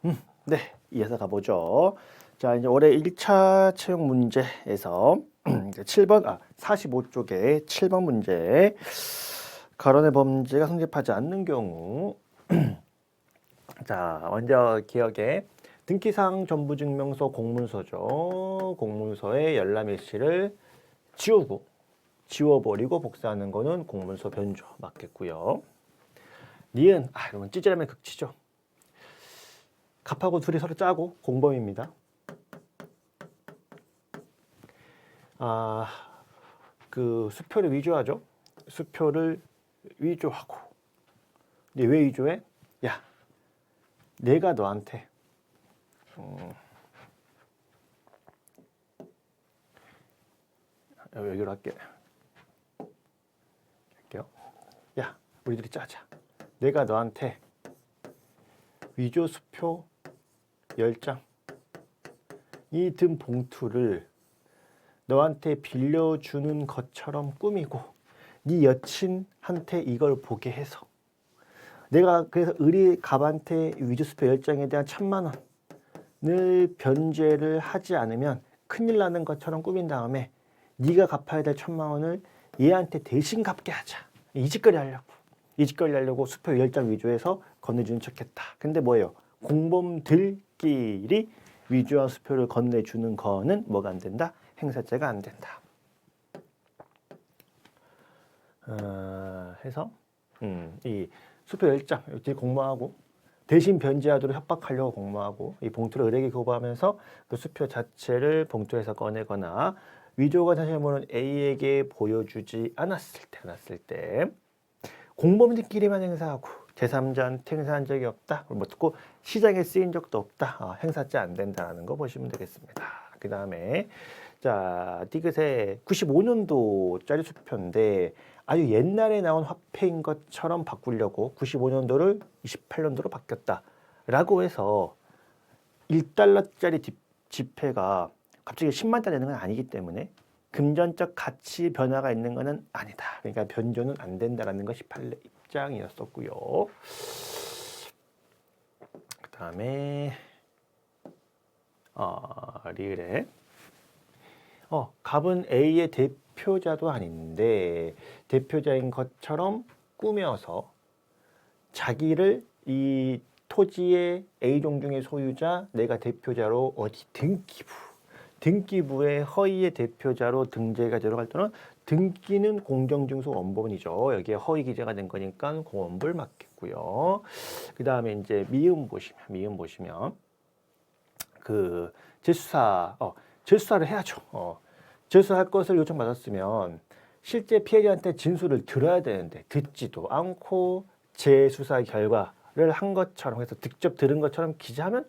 네, 이어서 가보죠. 자, 이제 올해 1차 채용 문제에서 7번, 45쪽에 7번 문제. 거론의 범죄가 성립하지 않는 경우. 자, 먼저 기억에 등기상 전부증명서 공문서죠. 공문서의 열람일시를 지워버리고 복사하는 거는 공문서 변조 맞겠고요. 니은, 이건 찌질하면 극치죠. 갑하고 둘이 서로 짜고 공범입니다. 그 수표를 위조하죠. 수표를 위조하고. 근데 왜 위조해? 야, 내가 너한테 여기로 할게요. 야, 우리들이 짜자. 내가 너한테 위조 수표 10장 이 든 봉투를 너한테 빌려주는 것처럼 꾸미고 네 여친한테 이걸 보게 해서 내가 그래서 의리 갑한테 위조 수표 10장에 대한 1,000만 원을 변제를 하지 않으면 큰일 나는 것처럼 꾸민 다음에 네가 갚아야 될 1,000만 원을 얘한테 대신 갚게 하자. 이 짓거리 하려고 수표 10장 위조해서 건네주는 척했다. 근데 뭐예요? 공범들끼리 위조한 수표를 건네주는 거는 뭐가 안 된다? 행사죄가 안 된다. 해서 이 수표 10장 이렇게 공모하고 대신 변제하도록 협박하려고 공모하고 이 봉투를 을에게 교부하면서 그 수표 자체를 봉투에서 꺼내거나 위조가 사실물은 A에게 보여주지 않았을 때 공범들끼리만 행사하고 제3자한테 행사한 적이 없다. 뭐 듣고 시장에 쓰인 적도 없다. 행사죄 안 된다는 거 보시면 되겠습니다. 그 다음에 자 디귿의 95년도짜리 수표인데 아주 옛날에 나온 화폐인 것처럼 바꾸려고 95년도를 28년도로 바뀌었다라고 해서 1달러짜리 지폐가 갑자기 10만짜리 되는 건 아니기 때문에 금전적 가치 변화가 있는 것은 아니다. 그러니까 변조는 안 된다라는 것이 판례 입장이었었고요. 그 다음에 리을에 갑은 A의 대표자도 아닌데 대표자인 것처럼 꾸며서 자기를 이 토지의 A종중의 소유자 내가 대표자로 어디 등기부에 허위의 대표자로 등재가 들어갈 때는 등기는 공정증서 원본이죠. 여기에 허위 기재가 된 거니까 공원불 맞겠고요. 그 다음에 이제 미음 보시면 그 재수사를 해야죠. 재수할 것을 요청받았으면 실제 피해자한테 진술을 들어야 되는데 듣지도 않고 재수사 결과를 한 것처럼 해서 직접 들은 것처럼 기재하면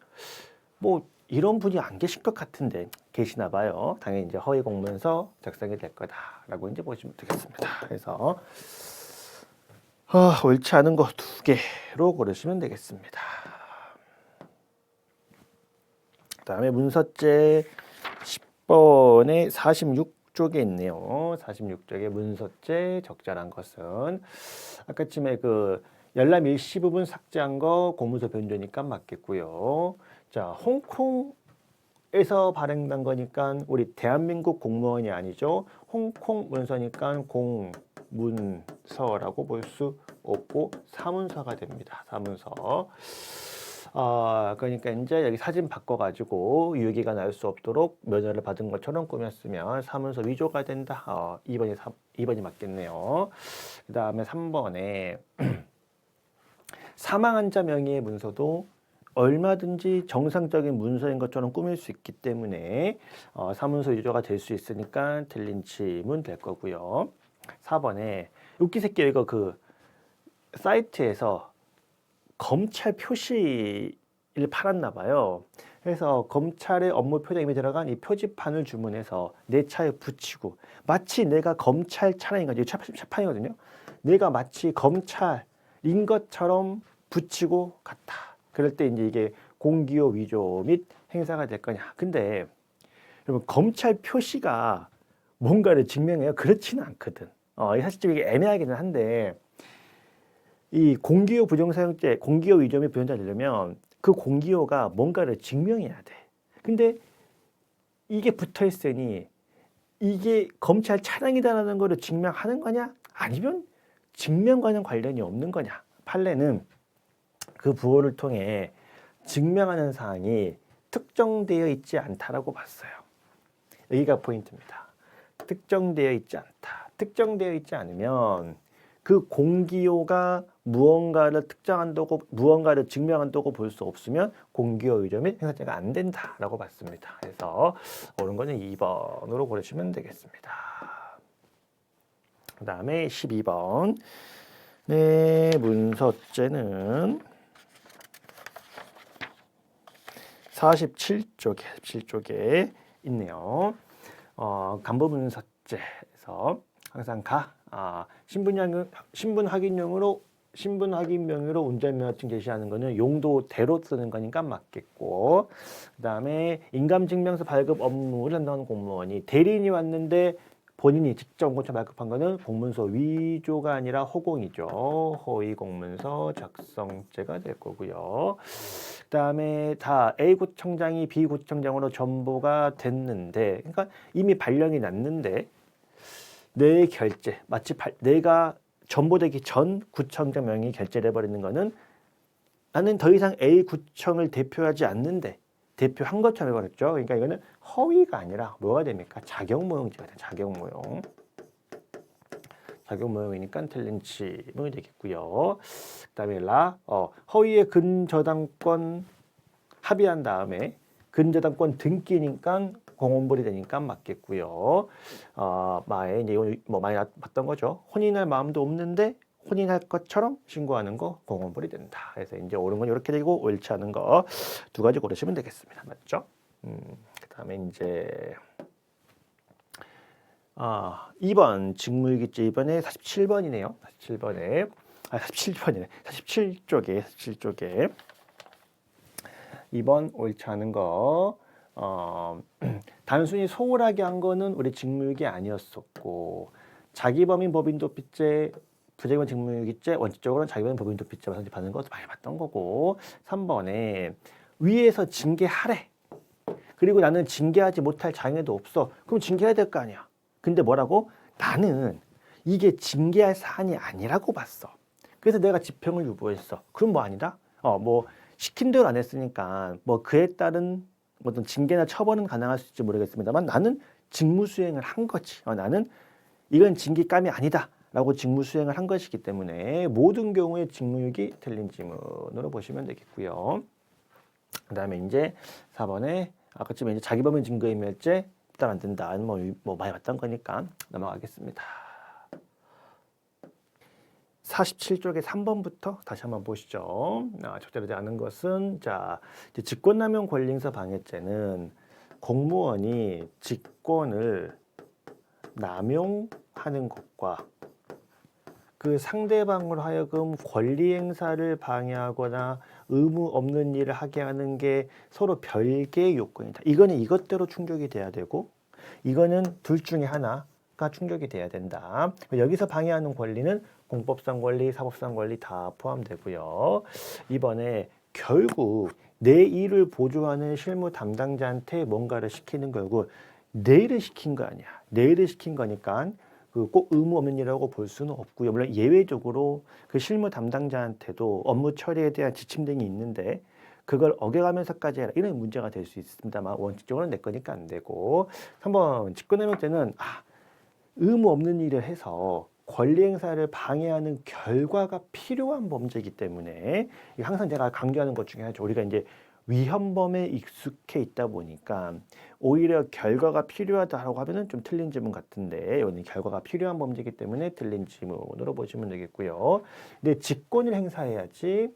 뭐 이런 분이 안 계실 것 같은데 계시나 봐요. 당연히 이제 허위 공문서 작성이 될 거다라고 이제 보시면 되겠습니다. 그래서 옳지 않은 거 2개로 고르시면 되겠습니다. 그다음에 문서죄 10번에 46쪽에 있네요. 46쪽에 문서죄 적절한 것은 아까쯤에 그 열람 일시 부분 삭제한 거 공문서 변조니까 맞겠고요. 자, 홍콩에서 발행된 거니까 우리 대한민국 공무원이 아니죠. 홍콩 문서니까 공문서라고 볼 수 없고 사문서가 됩니다. 사문서. 그러니까 이제 여기 사진 바꿔가지고 유효기간 알 수 없도록 면허를 받은 것처럼 꾸몄으면 사문서 위조가 된다. 2번이 맞겠네요. 그 다음에 3번에 사망한 자 명의의 문서도 얼마든지 정상적인 문서인 것처럼 꾸밀 수 있기 때문에 사문서 위조가 될 수 있으니까 틀린 질문 될 거고요. 4번에 웃기 새끼 이거 그 사이트에서 검찰 표시를 팔았나 봐요. 그래서 검찰의 업무 표장임에 들어간 이 표지판을 주문해서 내 차에 붙이고 마치 내가 검찰 차량인 거죠. 차판이거든요. 내가 마치 검찰인 것처럼 붙이고 갔다. 그럴 때 이제 이게 공기요 위조 및 행사가 될 거냐. 근데 여러분 검찰 표시가 뭔가를 증명해요? 그렇지는 않거든. 사실 좀 이게 애매하기는 한데 이 공기요 부정사용죄, 공기요 위조 및 부정자 되려면 그 공기요가 뭔가를 증명해야 돼. 근데 이게 붙어 있으니 이게 검찰 차량이다라는 거를 증명하는 거냐? 아니면 증명과는 관련이 없는 거냐? 판례는 그 부호를 통해 증명하는 사항이 특정되어 있지 않다라고 봤어요. 여기가 포인트입니다. 특정되어 있지 않다. 특정되어 있지 않으면 그 공기요가 무언가를 특정한다고, 무언가를 증명한다고 볼 수 없으면 공기요 의료 및 행사죄가 안 된다라고 봤습니다. 그래서 옳은 거는 2번으로 고르시면 되겠습니다. 그 다음에 12번. 네, 문서죄는 47쪽에 있네요. 간부 문서죄에서 항상 신분 확인용으로 운전면허증 제시하는 거는 용도대로 쓰는 거니까 맞겠고, 그다음에 인감증명서 발급 업무를 담당하는 공무원이 대리인이 왔는데 본인이 직접 원고차 발급한 거는 공문서 위조가 아니라 허공이죠. 허위 공문서 작성죄가 될 거고요. 그다음에 다 A 구청장이 B 구청장으로 전보가 됐는데, 그러니까 이미 발령이 났는데 내 결재, 마치 내가 전보되기 전 구청장 명의 결재를 해버리는 거는 나는 더 이상 A 구청을 대표하지 않는데 대표한 것처럼 해버렸죠. 그러니까 이거는 허위가 아니라 뭐가 됩니까? 자격모형죄가 돼요. 자격모형이니까 틀린 지문이 되겠고요. 그다음에 허위의 근저당권 합의한 다음에 근저당권 등기니까 공원벌이 되니까 맞겠고요. 이제 뭐 많이 봤던 거죠. 혼인할 마음도 없는데 혼인할 것처럼 신고하는 거 공원벌이 된다. 그래서 이제 옳은 건 이렇게 되고 옳지 않은 거 두 가지 고르시면 되겠습니다. 맞죠? 그다음에 이제 2번 직무유기죄 이번에 47번이네요. 47쪽에 2번 옳지 않은 거. 단순히 소홀하게 한 거는 우리 직무유기 아니었었고, 자기범인 법인도피죄, 부정범인 직무유기죄 원칙적으로는 자기범인 법인도피죄만 선집하는 것도 많이 봤던 거고, 3번에 위에서 징계하래. 그리고 나는 징계하지 못할 장애도 없어. 그럼 징계해야 될 거 아니야. 근데 뭐라고? 나는 이게 징계할 사안이 아니라고 봤어. 그래서 내가 집행을 유보했어. 그럼 뭐 아니다? 뭐 시킨 대로 안 했으니까 뭐 그에 따른 어떤 징계나 처벌은 가능할 수 있을지 모르겠습니다만 나는 직무 수행을 한 거지. 나는 이건 징계감이 아니다 라고 직무 수행을 한 것이기 때문에 모든 경우에 직무유기 틀린 지문으로 보시면 되겠고요. 그 다음에 이제 4번에 아까쯤에 이제 자기범인 증거인멸죄 일단 안 된다. 뭐 많이 봤던 거니까 넘어가겠습니다. 47쪽의 3번부터 다시 한번 보시죠. 적절하지 않은 것은 이제 직권남용 권리행사 방해죄는 공무원이 직권을 남용하는 것과 그 상대방으로 하여금 권리 행사를 방해하거나 의무 없는 일을 하게 하는 게 서로 별개의 요건이다. 이거는 이것대로 충족이 돼야 되고 이거는 둘 중에 하나가 충족이 돼야 된다. 여기서 방해하는 권리는 공법상 권리, 사법상 권리 다 포함되고요. 이번에 결국 내 일을 보조하는 실무 담당자한테 뭔가를 시키는 결국 내 일을 시킨 거 아니야. 내 일을 시킨 거니까 꼭 의무 없는 일이라고 볼 수는 없고요. 물론 예외적으로 그 실무 담당자한테도 업무 처리에 대한 지침 등이 있는데 그걸 어겨가면서까지 해라. 이런 문제가 될 수 있습니다만 원칙적으로는 내 거니까 안 되고 3번 직권남용 때는 의무 없는 일을 해서 권리 행사를 방해하는 결과가 필요한 범죄이기 때문에 항상 제가 강조하는 것 중에 하나죠. 우리가 이제 위헌범에 익숙해 있다 보니까 오히려 결과가 필요하다라고 하면은 좀 틀린 지문 같은데 이거는 결과가 필요한 범죄이기 때문에 틀린 지문으로 보시면 되겠고요. 근데 직권을 행사해야지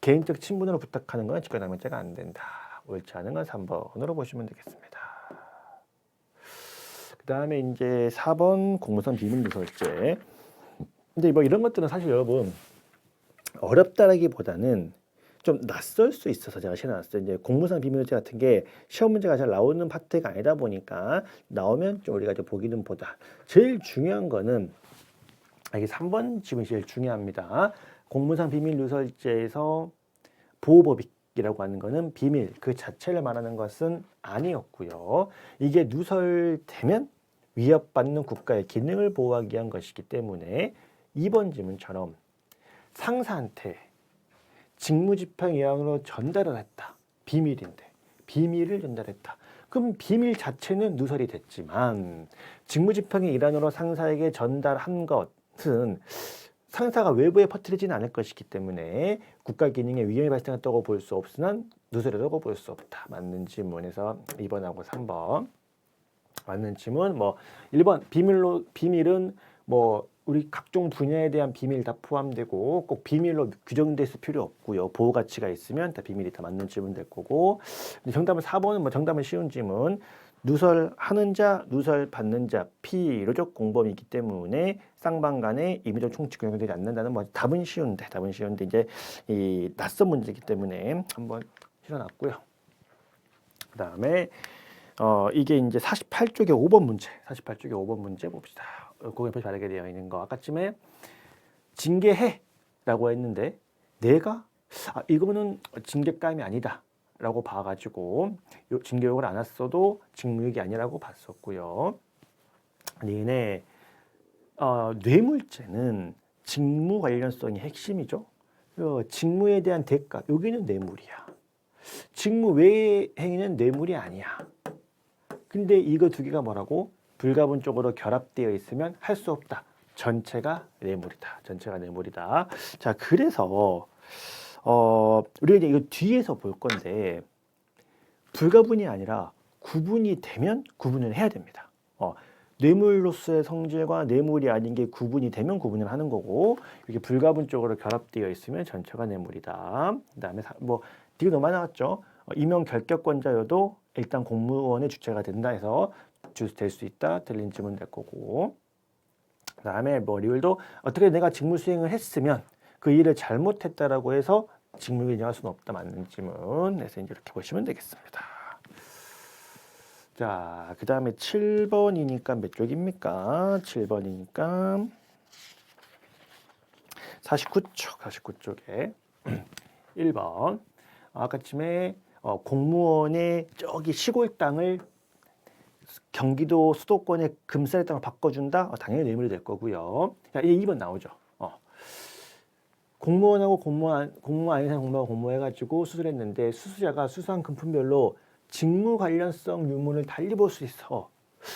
개인적 친분으로 부탁하는 건 직권남용죄가 안 된다. 옳지 않은 건 3번으로 보시면 되겠습니다. 그 다음에 이제 4번 공무상 비밀누설죄. 근데 뭐 이런 것들은 사실 여러분 어렵다라기보다는 좀 낯설 수 있어서 제가 실어놨어요. 이제 공무상 비밀누설 같은 게 시험 문제가 잘 나오는 파트가 아니다 보니까 나오면 좀 우리가 좀 보기는 보다. 제일 중요한 거는 이게 3번 지문이 제일 중요합니다. 공무상 비밀누설죄에서 보호법이 이라고 하는 것은 비밀 그 자체를 말하는 것은 아니었고요. 이게 누설되면 위협받는 국가의 기능을 보호하기 위한 것이기 때문에 2번 질문처럼 상사한테 직무집행 의향으로 전달을 했다. 비밀인데 비밀을 전달했다. 그럼 비밀 자체는 누설이 됐지만 직무집행의 일환으로 상사에게 전달한 것은 상사가 외부에 퍼뜨리지는 않을 것이기 때문에 국가 기능에 위험이 발생했다고 볼 수 없으나 누설이라고 볼 수 없다. 맞는 질문에서 2번하고 3번. 맞는 질문 1번 비밀은 우리 각종 분야에 대한 비밀 다 포함되고 꼭 비밀로 규정됐을 필요 없고요. 보호 가치가 있으면 다 비밀이 다 맞는 질문 될 거고. 정답은 4번은 정답은 쉬운 질문. 누설하는 자, 누설 받는 자, 피의료적 공범이기 때문에 쌍방간에 임의적 총칙 적용되지 않는다는 답은 쉬운데 이제 이 낯선 문제이기 때문에 한번 실어놨고요. 그다음에 이게 이제 48쪽의 5번 문제 봅시다. 거기에 보시 바르게 되어 있는 거 아까쯤에 징계해라고 했는데 내가 이거는 징계감이 아니다. 라고 봐가지고 징계욕을 안 했어도 직무유기 아니라고 봤었고요. 니네 뇌물죄는 직무 관련성이 핵심이죠. 직무에 대한 대가 여기는 뇌물이야. 직무 외의 행위는 뇌물이 아니야. 근데 이거 두 개가 뭐라고? 불가분적으로 결합되어 있으면 할 수 없다. 전체가 뇌물이다. 자, 그래서 우리가 이제 이거 뒤에서 볼 건데 불가분이 아니라 구분이 되면 구분을 해야 됩니다. 뇌물로서의 성질과 뇌물이 아닌 게 구분이 되면 구분을 하는 거고 이게 불가분적으로 결합되어 있으면 전체가 뇌물이다. 그다음에 뒤로 넘어 나왔죠. 임용 결격권자여도 일단 공무원의 주체가 된다 해서 될 수 있다. 틀린 질문 될 거고. 그다음에 리을도 어떻게 내가 직무 수행을 했으면 그 일을 잘못했다라고 해서 직무유기 인정할 수는 없다. 맞는 질문. 그래서 이제 이렇게 보시면 되겠습니다. 자, 그 다음에 7번이니까 몇 쪽입니까? 7번이니까 49쪽에 1번. 아까쯤에 공무원의 저기 시골 땅을 경기도 수도권의 금쌀 땅을 바꿔준다? 당연히 뇌물이 될 거고요. 자, 2번 나오죠. 공무원하고 공무원 아닌 사람 공무원하고 공모해가지고 수술했는데 수수자가 수수한 금품별로 직무 관련성 유무를 달리 볼 수 있어.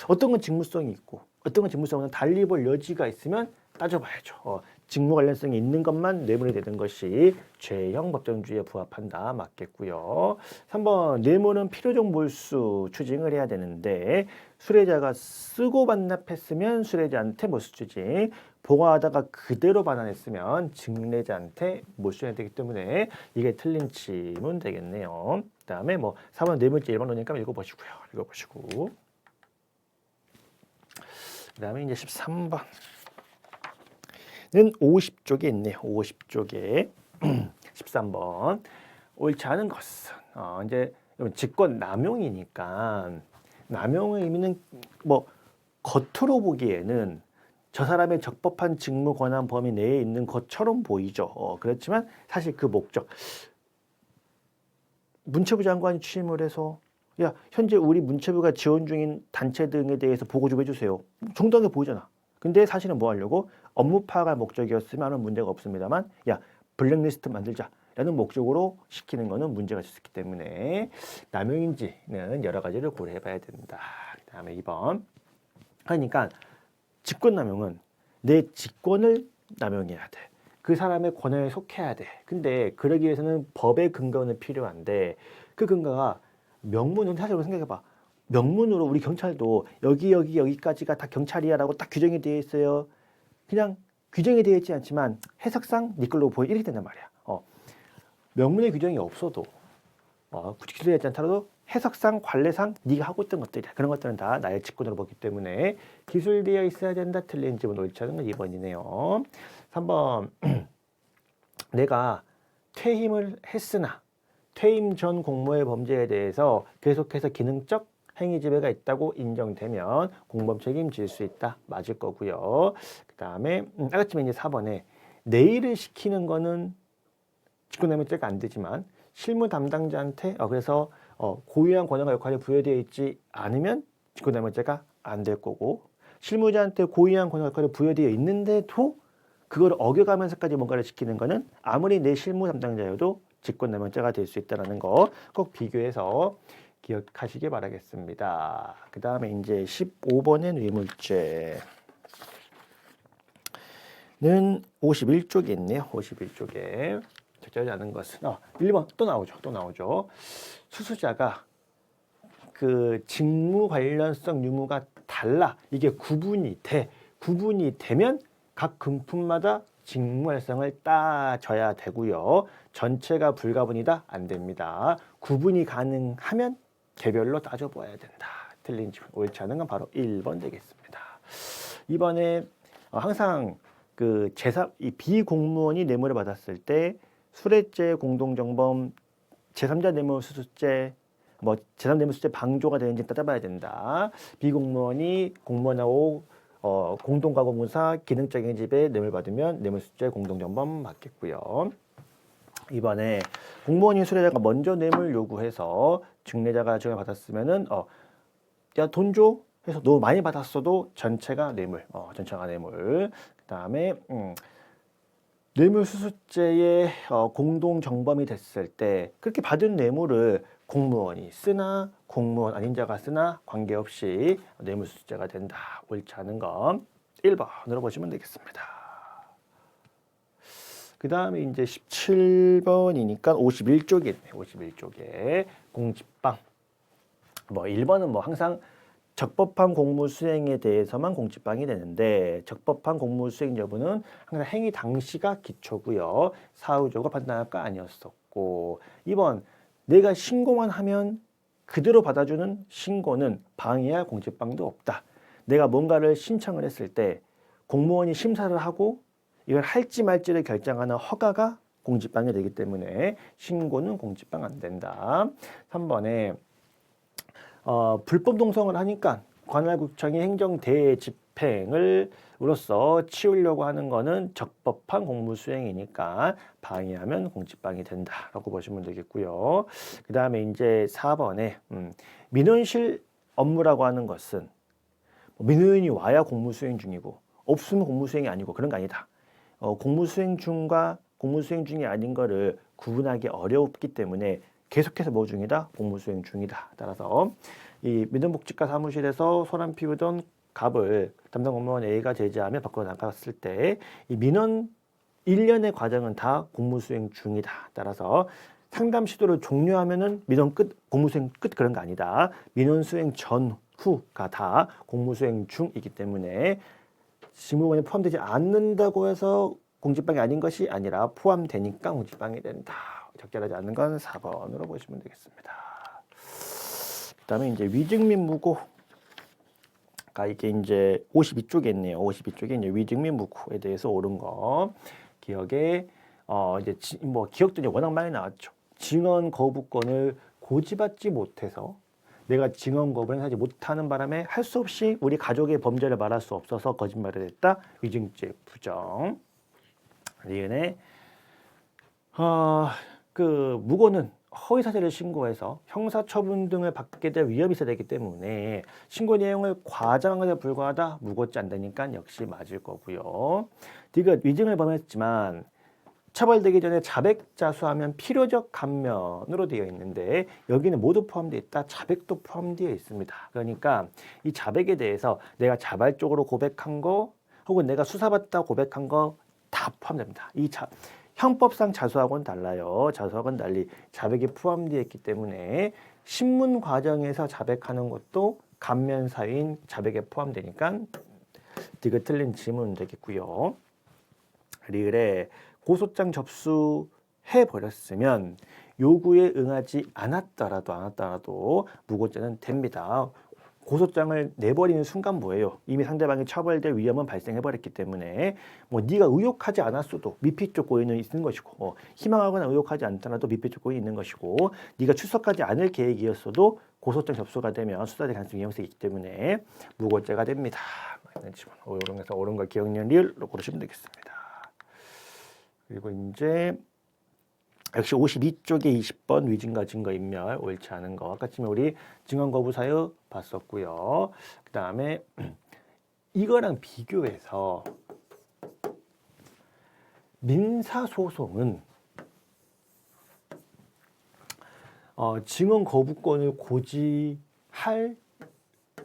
어떤 건 직무성이 있고 어떤 건 직무성은 달리 볼 여지가 있으면 따져봐야죠. 직무 관련성이 있는 것만 뇌물이 되는 것이 죄형 법정주의에 부합한다. 맞겠고요. 3번 뇌물은 필요적 몰수 추징을 해야 되는데 수뢰자가 쓰고 반납했으면 수뢰자한테 몰수 추징, 보관하다가 그대로 반환했으면 증례자한테 몰수해야 되기 때문에 이게 틀린 질문 되겠네요. 그 다음에 4번 뇌물죄 1번 오니까 읽어보시고 그 다음에 이제 13번 는 50쪽에 있네요. 50쪽에 13번 옳지 않은 것은 이제 직권 남용이니까 남용의 의미는 겉으로 보기에는 저 사람의 적법한 직무 권한 범위 내에 있는 것처럼 보이죠. 그렇지만 사실 그 목적 문체부 장관이 취임을 해서 야 현재 우리 문체부가 지원 중인 단체 등에 대해서 보고 좀 해주세요. 정당하게 보이잖아. 근데 사실은 뭐 하려고? 업무 파악할 목적이었으면 하는 문제가 없습니다만 야 블랙리스트 만들자라는 목적으로 시키는 거는 문제가 있었기 때문에 남용인지는 여러 가지를 고려해 봐야 된다. 그 다음에 2번 그러니까 직권남용은 내 직권을 남용해야 돼. 그 사람의 권한에 속해야 돼. 근데 그러기 위해서는 법의 근거는 필요한데 그 근거가 명문은 사실 생각해봐. 명문으로 우리 경찰도 여기까지가 다 경찰이야라고 딱 규정이 되어 있어요. 그냥 규정이 되어 있지 않지만 해석상 네 걸로 보여 이렇게 된단 말이야. 명문의 규정이 없어도 굳이 기술되지 않더라도 해석상 관례상 네가 하고 있던 것들이야. 그런 것들은 다 나의 직권으로 보기 때문에 기술되어 있어야 된다. 틀린 질문 옳지 않은 건 2번이네요. 3번 내가 퇴임을 했으나 퇴임 전 공모의 범죄에 대해서 계속해서 기능적 행위 지배가 있다고 인정되면 공범 책임질 수 있다. 맞을 거고요. 그 다음에 아까쯤에 이제 4번에 내일을 시키는 거는 직권남용죄가 안 되지만 실무 담당자한테 그래서 고유한 권한과 역할이 부여되어 있지 않으면 직권남용죄가 안 될 거고, 실무자한테 고유한 권한과 역할이 부여되어 있는데도 그걸 어겨가면서까지 뭔가를 시키는 거는 아무리 내 실무 담당자여도 직권남용죄가 될 수 있다는 거 꼭 비교해서 기억하시기 바라겠습니다. 그 다음에 이제 15번의 뇌물죄는 51쪽에 있네요. 51쪽에 적절하지 않은 것은 1번 또 나오죠. 수수자가 그 직무 관련성 유무가 달라. 이게 구분이 되면 각 금품마다 직무 관련성을 따져야 되고요. 전체가 불가분이다 안 됩니다. 구분이 가능하면 개별로 따져봐야 된다. 틀린 질문, 옳지 않은 건 바로 1번 되겠습니다. 이번에 항상 그 이 비공무원이 뇌물을 받았을 때 수뢰죄, 공동정범, 제3자 뇌물수수죄, 제3뇌물수수죄 방조가 되는지 따져봐야 된다. 비공무원이 공무원하고 공동가공무사 기능적인 집에 뇌물 받으면 뇌물수수죄 공동정범 받겠고요. 이번에 공무원인 수뢰자가 먼저 뇌물 요구해서 증례자가 증을 받았으면은 야 돈 줘 해서 너 많이 받았어도 전체가 뇌물, 전체가 뇌물. 그다음에 뇌물수수죄의 공동정범이 됐을 때 그렇게 받은 뇌물을 공무원이 쓰나 공무원 아닌 자가 쓰나 관계없이 뇌물수수죄가 된다. 옳지 않은 건 1번으로 보시면 되겠습니다. 그 다음에 이제 17번이니까 51쪽에 있네. 51쪽에 공직방. 1번은 항상 적법한 공무 수행에 대해서만 공직방이 되는데, 적법한 공무 수행 여부는 항상 행위 당시가 기초고요. 사후적으로 판단할 거 아니었었고, 2번 내가 신고만 하면 그대로 받아주는 신고는 방해할 공직방도 없다. 내가 뭔가를 신청을 했을 때 공무원이 심사를 하고 이걸 할지 말지를 결정하는 허가가 공직방이 되기 때문에 신고는 공직방 안 된다. 3번에 불법 동성을 하니까 관할구청이 행정 대집행을 으로써 치우려고 하는 거는 적법한 공무 수행이니까 방해하면 공직방이 된다라고 보시면 되겠고요. 그 다음에 이제 4번에 민원실 업무라고 하는 것은 민원인이 와야 공무 수행 중이고 없으면 공무 수행이 아니고 그런 거 아니다. 공무 수행 중과 공무 수행 중이 아닌 거를 구분하기 어렵기 때문에 계속해서 뭐 중이다? 공무 수행 중이다. 따라서 이 민원복지과 사무실에서 소란 피우던 갑을 담당 공무원 A가 제지하며 밖으로 나갔을 때 이 민원 일련의 과정은 다 공무 수행 중이다. 따라서 상담 시도를 종료하면은 민원 끝, 공무 수행 끝 그런 거 아니다. 민원 수행 전후가 다 공무 수행 중이기 때문에 직무원에 포함되지 않는다고 해서 공직방이 아닌 것이 아니라 포함되니까 공직방이 된다. 적절하지 않는 건 4번으로 보시면 되겠습니다. 그다음에 이제 위증 및 무고가 이게 이제 52쪽에 있네요. 52쪽에 이제 위증 및 무고에 대해서 옳은 거 기억에 이제 기억도 이제 워낙 많이 나왔죠. 증언 거부권을 고지받지 못해서 내가 증언 거부를 하지 못하는 바람에 할 수 없이 우리 가족의 범죄를 말할 수 없어서 거짓말을 했다. 위증죄 부정. 리은의 그 무고는 허위 사실을 신고해서 형사처분 등을 받게 될 위험이 있어야 되기 때문에 신고 내용을 과장한 것에 불과하다. 무고죄 안 되니까 역시 맞을 거고요. 디귿 위증을 범했지만 처벌되기 전에 자백자수하면 필요적 감면으로 되어 있는데 여기는 모두 포함되어 있다. 자백도 포함되어 있습니다. 그러니까 이 자백에 대해서 내가 자발적으로 고백한 거 혹은 내가 수사받다 고백한 거 다 포함됩니다. 형법상 자수하고는 달라요. 자수하고는 달리 자백이 포함되어 있기 때문에 신문 과정에서 자백하는 것도 감면 사유인 자백에 포함되니까 디귿 틀린 질문 되겠고요. 리을에 고소장 접수해 버렸으면 요구에 응하지 않았더라도 무고죄는 됩니다. 고소장을 내버리는 순간 뭐예요? 이미 상대방이 처벌될 위험은 발생해버렸기 때문에 네가 의혹하지 않았어도 미필적 고의는 있는 것이고 희망하거나 의혹하지 않더라도 미필적 고의는 있는 것이고 네가 출석하지 않을 계획이었어도 고소장 접수가 되면 수사될 가능성이 위험성이 있기 때문에 무고죄가 됩니다. 이런 옳은 걸 기억력 리을로 고르시면 되겠습니다. 그리고 이제 역시 52쪽에 20번 위증과 증거인멸 옳지 않은 거. 아까 전에 우리 증언 거부 사유 봤었고요. 그 다음에 이거랑 비교해서 민사소송은 증언 거부권을 고지할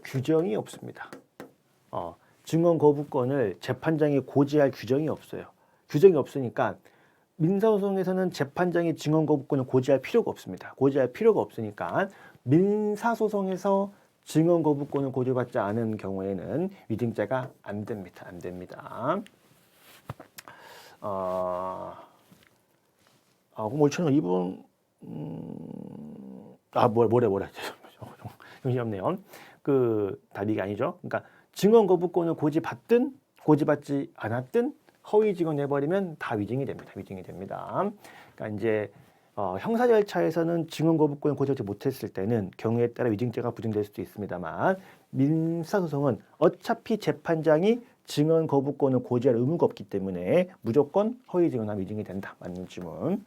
규정이 없습니다. 증언 거부권을 재판장이 고지할 규정이 없어요. 규정이 없으니까 민사소송에서는 재판장이 증언 거부권을 고지할 필요가 없습니다. 고지할 필요가 없으니까 민사소송에서 증언 거부권을 고지받지 않은 경우에는 위증죄가 안 됩니다. 안 됩니다. 그럼 옳지는 이분 뭐래 정신이 없네요. 그 답이 아니죠. 그러니까 증언 거부권을 고지받든 고지받지 않았든 허위 증언해버리면 다 위증이 됩니다. 위증이 됩니다. 그러니까 이제 형사 절차에서는 증언 거부권을 고지하지 못했을 때는 경우에 따라 위증죄가 부정될 수도 있습니다만 민사소송은 어차피 재판장이 증언 거부권을 고지할 의무가 없기 때문에 무조건 허위 증언하면 위증이 된다. 맞는 질문.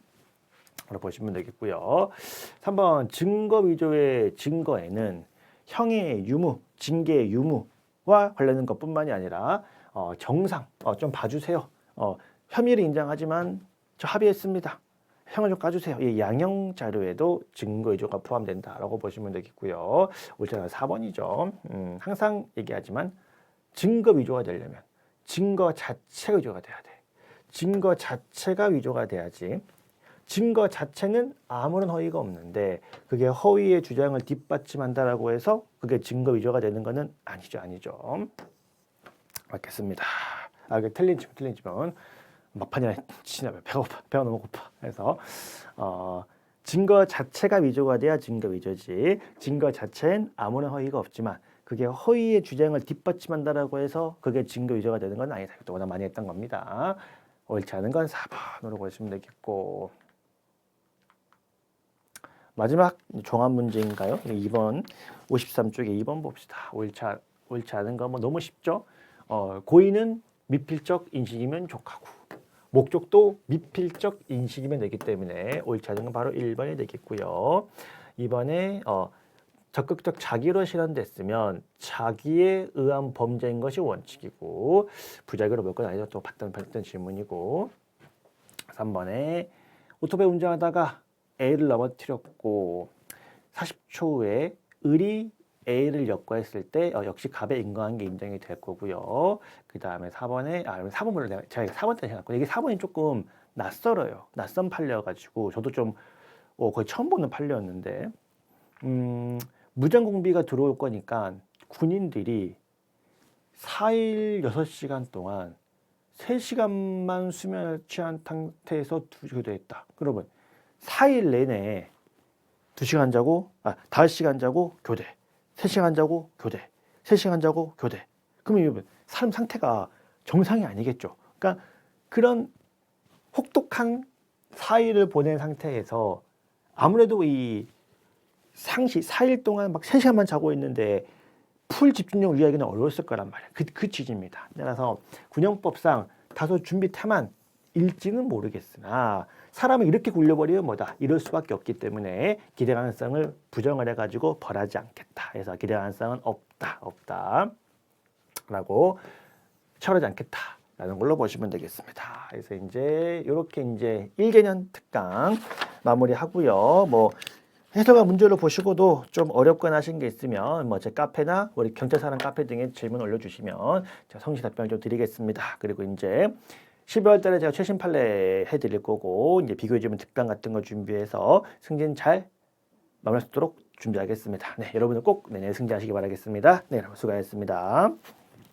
보시면 되겠고요. 3번 증거 위조의 증거에는 형의 유무, 징계의 유무와 관련된 것뿐만이 아니라 정상, 좀 봐주세요. 혐의를 인정하지만 저 합의했습니다. 형을 좀 까주세요. 이 양형 자료에도 증거 위조가 포함된다라고 보시면 되겠고요. 옳잖아요. 4번이죠. 항상 얘기하지만 증거 위조가 되려면 증거 자체가 위조가 돼야 돼. 증거 자체가 위조가 돼야지. 증거 자체는 아무런 허위가 없는데 그게 허위의 주장을 뒷받침한다라고 해서 그게 증거 위조가 되는 것은 아니죠. 맞겠습니다. 이게 틀린 질문. 막판이나 치나 배가 너무 고파. 그래서 증거 자체가 위조가 돼야 증거 위조지. 증거 자체는 아무런 허위가 없지만 그게 허위의 주장을 뒷받침한다라고 해서 그게 증거 위조가 되는 건 아니다. 또 워낙 많이 했던 겁니다. 옳지 않은 건 4번으로 보시면 되겠고. 마지막 종합 문제인가요? 2번 53쪽에 2번 봅시다. 옳지 않은 거 뭐 너무 쉽죠? 고의는 미필적 인식이면 족하고 목적도 미필적 인식이면 되기 때문에 옳지 않은 건 바로 1번이 되겠고요. 2번에 적극적 자기로 실현됐으면 자기에 의한 범죄인 것이 원칙이고 부작위로 몇 건 아니죠. 또 봤던 질문이고 3번에 오토바이 운전하다가 A를 넘어뜨렸고 40초 후에 을이 A를 역과했을 때 역시 갑에 인과한 게 인정이 될 거고요. 그 다음에 4번에 4번을 제가 4번 때 생각했고 이게 4번이 조금 낯설어요. 낯선 판례여가지고 저도 좀 거의 처음 보는 판례였는데 무장공비가 들어올 거니까 군인들이 4일 6시간 동안 3시간만 수면을 취한 상태에서 교대했다. 그러면 4일 내내 2시간 자고 5시간 자고 교대 3시간 자고 교대 3시간 자고 교대 그러면 사람 상태가 정상이 아니겠죠. 그러니까 그런 혹독한 4일을 보낸 상태에서 아무래도 이 상시 4일 동안 막 3시간만 자고 있는데 풀 집중력을 유지하기는 어려웠을 거란 말이에요. 그 취지입니다. 따라서 군형법상 다소 준비 태만 일지는 모르겠으나 사람을 이렇게 굴려버리면 뭐다 이럴 수밖에 없기 때문에 기대 가능성을 부정을 해가지고 벌하지 않겠다. 그래서 기대 가능성은 없다 라고 처하지 않겠다라는 걸로 보시면 되겠습니다. 그래서 이제 이렇게 이제 1개년 특강 마무리하고요. 뭐 해설과 문제로 보시고도 좀 어렵거나 하신 게 있으면 뭐 제 카페나 우리 경찰사랑 카페 등에 질문 올려주시면 제가 성실 답변을 좀 드리겠습니다. 그리고 이제 12월 달에 제가 최신 판례 해드릴 거고 이제 비교해주면 특강 같은 거 준비해서 승진 잘 마무리할 수 있도록 준비하겠습니다. 네, 여러분들 꼭 내년에 승진하시기 바라겠습니다. 네, 여러분 수고하셨습니다.